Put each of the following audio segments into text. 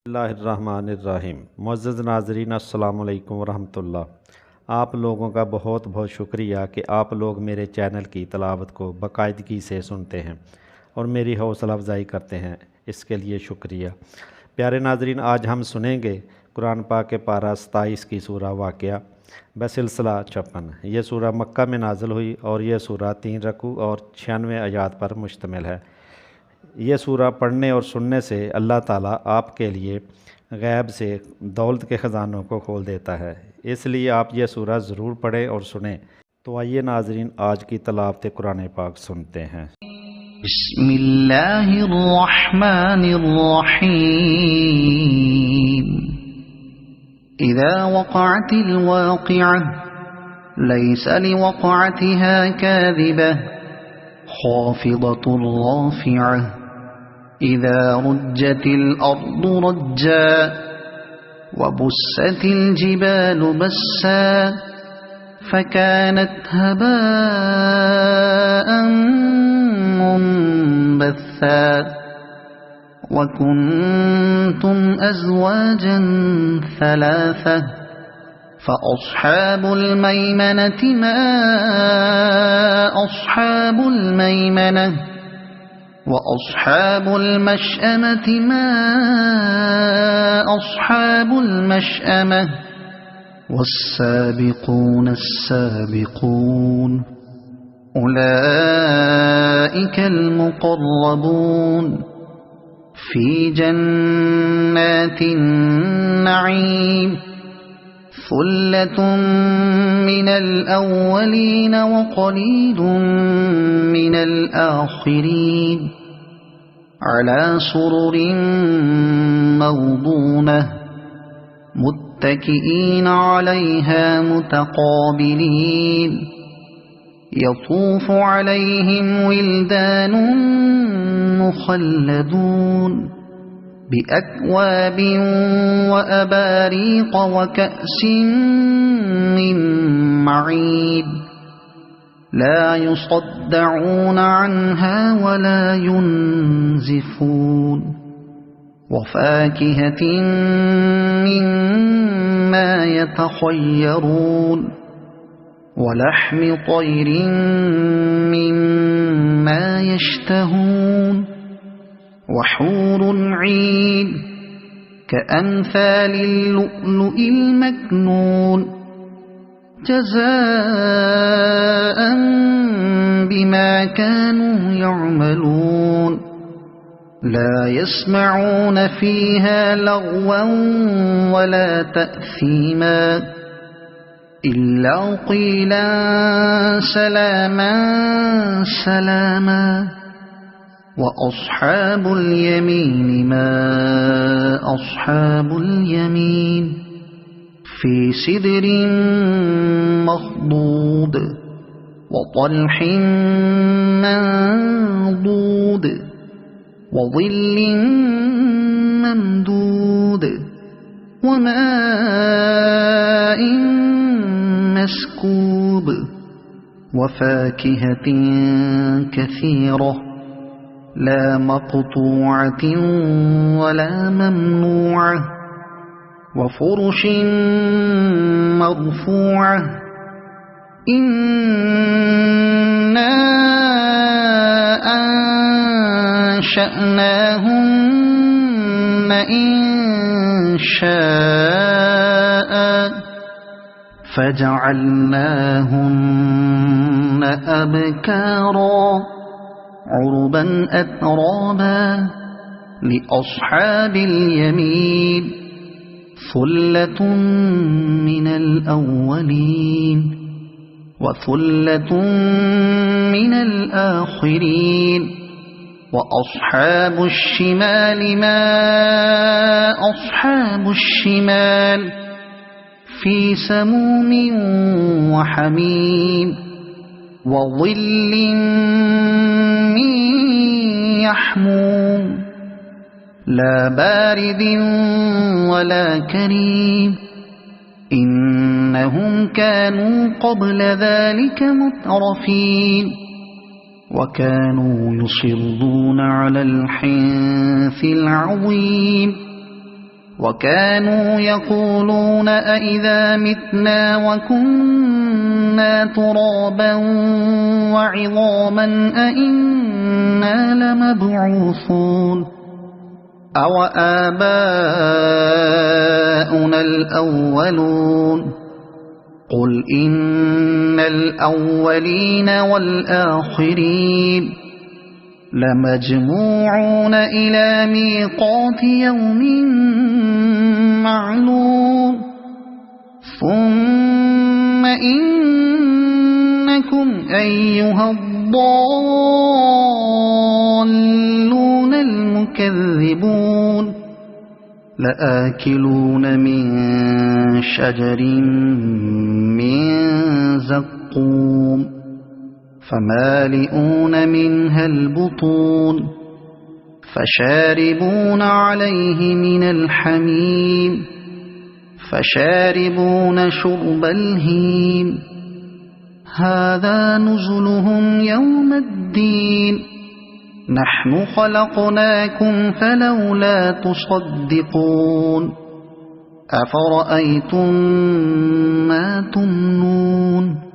बिस्मिल्लाहिर्रहमानिर्रहीम। मुअज़्ज़ज़ नाज़रीन, अस्सलामु अलैकुम वरहमतुल्लाह। आप लोगों का बहुत बहुत शुक्रिया कि आप लोग मेरे चैनल की तिलावत को बाकायदगी से सुनते हैं और मेरी हौसला अफजाई करते हैं, इसके लिए शुक्रिया। प्यारे नाज़रीन, आज हम सुनेंगे कुरान पाक के पारा 27 की सूरा वाक़या बसिलसिला 56। यह सूरा मक्का में नाज़िल हुई और यह सूरा 3 रकू और 96 आयात पर मुश्तमिल है। यह सूरा पढ़ने और सुनने से अल्लाह ताला आपके लिए गैब से दौलत के ख़जानों को खोल देता है, इसलिए आप यह सूरा ज़रूर पढ़ें और सुनें। तो आइए नाज़रीन, आज की तिलावत कुरान पाक सुनते हैं। बिस्मिल्लाहिर्रहमानिर्रहीम। इज़ा वक़अतिल वाक़िअह लैसा लिवक़अतिहा काज़िबह ख़ाफ़िदतुर राफ़िअह इज़ा रुज्जतिल अर्दु रज्जा वबुस्सतिल जिबालु बस्सा फ़कानत हबाअन मुंबस्सा वकुन्तुम अज़वाजन सलासा फ़अस्हाबुल मैमनति मा अस्हाबुल मैमनह वअस्हाबुल मशअमति मा अस्हाबुल मशअमह वस्साबिक़ून अस्साबिक़ून उलाइकल मुक़र्रबून फ़ी जन्नातिन नईम सुल्लतुम मिनल अव्वलीन वक़लीलुम मिनल आख़िरीन अला सुरुरिन मौदूनह मुत्तकिईन अलैहा मुतक़ाबिलीन यतूफ़ु अलैहिम विल्दानुन मुख़ल्लदून बिअक्वाब वअबारीक़ वकअसिन मिन मईद ला युصدعون अन्हा वला युनज़िफून वफ़ाकिहतिन मिम्मा यतख़य्यरून वलहमि तयरिन मिम्मा यश्तहून वहूरुन ईन कअम्सालिल लुअलुइल मकनून जज़ाअन बिमा कानू यअमलून ला यस्मऊन फ़ीहा लग़वन वला तअसीमा इल्ला क़ीलन सलामन सलामा वअस्हाबुल यमीन मा अस्हाबुल यमीन फ़ी सिदरिन मख़दूद वतल्हिन मंदूद वज़िल्लिन ममदूद वमाइन मस्कूब वफ़ाकिहतिन कसीरह ला मक़तूअतिन वला ममनूअह वफ़ुरुशिन मरफ़ूअह इन्ना अंशअनाहुन्न इंशाअ फ़जअलनाहुन्न अबकारा उरुबन अतराबा लिअस्हाबिल यमीन सुल्लतुम मिनल अव्वलीन वसुल्लतुम मिनल आख़िरीन वअस्हाबुश शिमाल मा अस्हाबुश शिमाल फ़ी समूमिन वहमीम वज़िल्लिन मिन यहमूम ला बारिदिन वला करीम इन्नहुम कानू क़ब्ल ज़ालिक मुत्रफ़ीन वकानू युसिर्रूना अलल हिन्सिल अज़ीम وكانوا يقولون أئذا متنا وكنا ترابا وعظاما أئنا لمبعوثون أو آباؤنا الأولون قل إن الأولين والآخرين لمجموعون إلى ميقات يوم معلوم ثم إنكم أيها الضالون المكذبون لآكلون من شجر من زقوم فمالئون منها البطون فشاربون عليه من الحميم فشاربون شرب الهيم هذا نزلهم يوم الدين نحن خلقناكم فلولا تصدقون أفرأيتم ما تمنون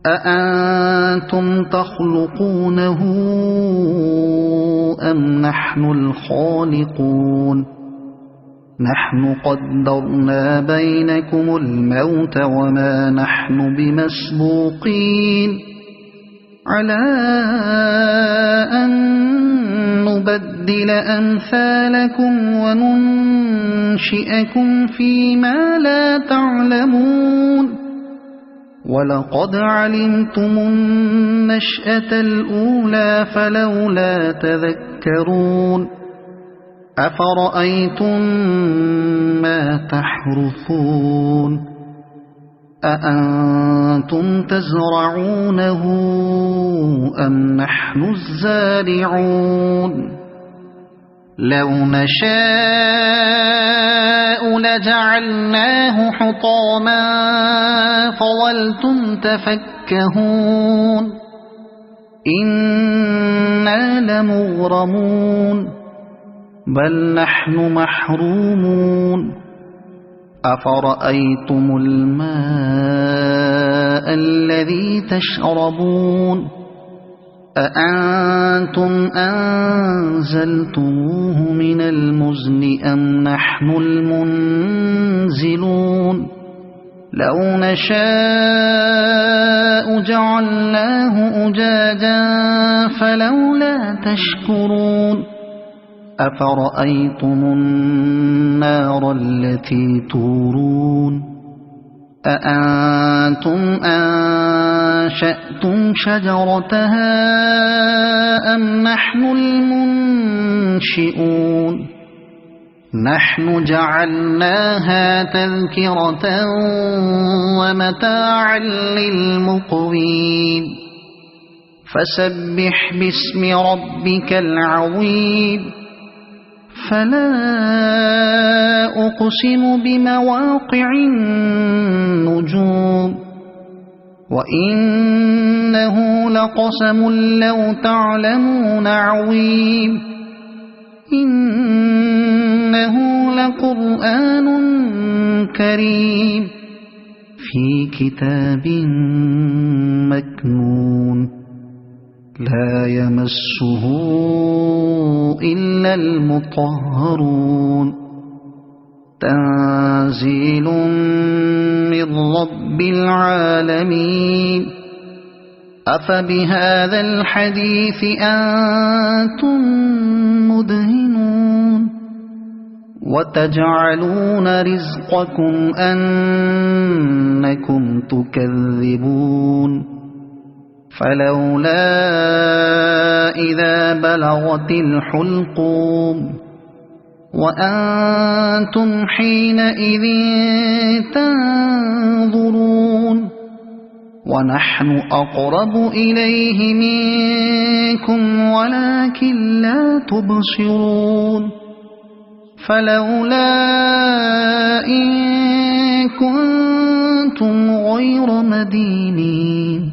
أأنتم تخلقونه أم نحن الخالقون نحن قدرنا بينكم الموت وما نحن بمسبوقين على أن نبدل أمثالكم وننشئكم فيما لا تعلمون ولقد علمتم النشأة الأولى فلولا تذكرون أفرأيتم ما تحرثون أأنتم تزرعونه أم نحن الزارعون لو نشاء لجعلناه حطاما فظلتم تفكهون إنا لمغرمون بل نحن محرومون أفرأيتم الماء الذي تشربون أأنتم أنزلتموه من المزن أم نحن المنزلون لو نشاء جعلناه أجاجا فلولا تشكرون أفرأيتم النار التي تورون أأنتم أنشأتم شجرتها أم نحن المنشئون نحن جعلناها تذكرة ومتاعا للمقوين فسبح باسم ربك العظيم فلا أقسم بمواقع النجوم وإنه لقسم لو تعلمون عظيم إنه لقرآن كريم في كتاب مكنون لا يمسه إلا المطهرون تنزيل من رب العالمين أفبهذا الحديث أنتم مدهنون وتجعلون رزقكم أنكم تكذبون فلولا إذا بلغت الحلقوم وأنتم حينئذ تنظرون ونحن أقرب إليه منكم ولكن لا تبصرون فلولا إن كنتم غير مدينين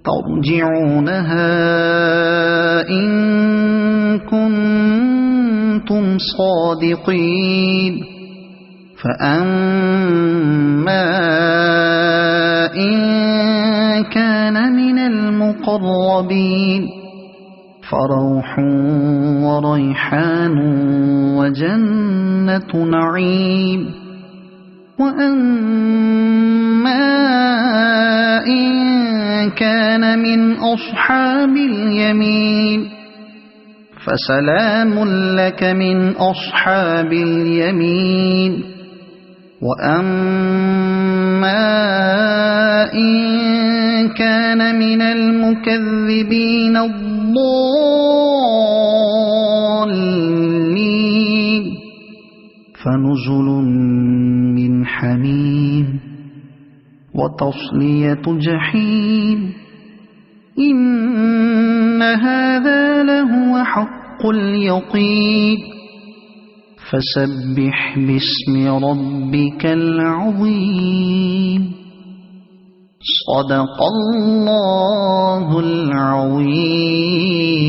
ترجعونها إن كنتم كنتم صادقين فأما إن كان من المقربين فروح وريحان وجنة نعيم وأما إن كان من أصحاب اليمين فسلام لك من أصحاب اليمين وأما إن كان من المكذبين الضالين فنزل من حميم وتصلية جحيم إن هذا لهو حق اليقين فسبح باسم ربك العظيم صدق الله العظيم.